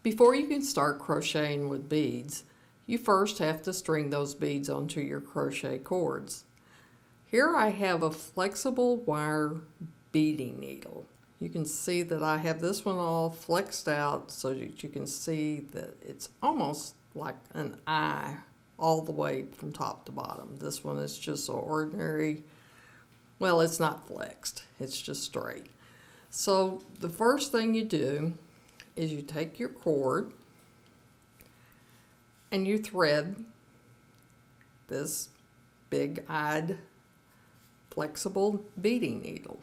Before you can start crocheting with beads, you first have to string those beads onto your crochet cords. Here I have a flexible wire beading needle. You can see that I have this one all flexed out so that you can see that it's almost like an eye all the way from top to bottom. This one is just ordinary, well, it's not flexed, it's just straight. So the first thing you do is you take your cord and you thread this big-eyed flexible beading needle.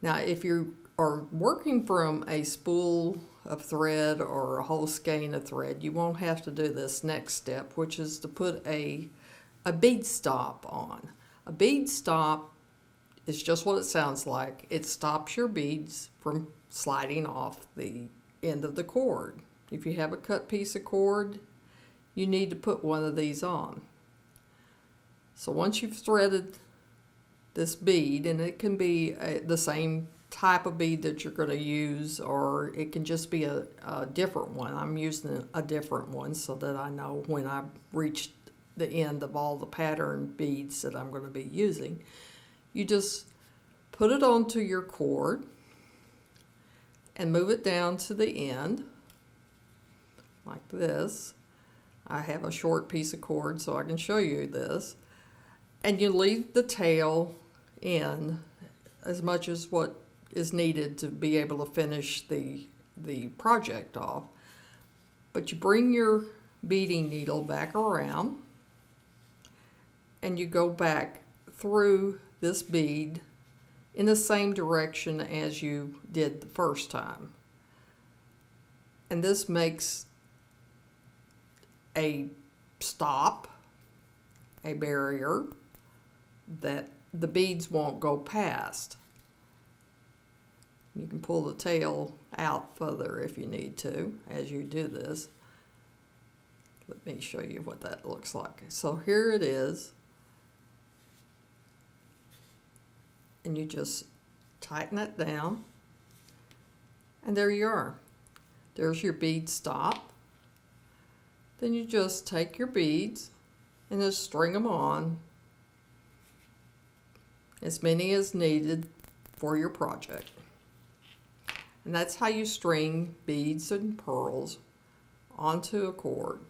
Now, if you are working from a spool of thread or a whole skein of thread, you won't have to do this next step, which is to put a bead stop on. A bead stop is just what it sounds like. It stops your beads from sliding off the end of the cord. If you have a cut piece of cord, you need to put one of these on. So once you've threaded this bead, and it can be the same type of bead that you're going to use, or it can just be a different one. I'm using a different one so that I know when I've reached the end of all the pattern beads that I'm going to be using. You just put it onto your cord and move it down to the end like this. I have a short piece of cord so I can show you this. And you leave the tail in as much as what is needed to be able to finish the project off. But you bring your beading needle back around and you go back through this bead in the same direction as you did the first time. And this makes a stop, a barrier that the beads won't go past. You can pull the tail out further if you need to as you do this. Let me show you what that looks like. So here it is. And you just tighten it down. And there you are. There's your bead stop. Then you just take your beads and just string them on, as many as needed for your project. And that's how you string beads and pearls onto a cord.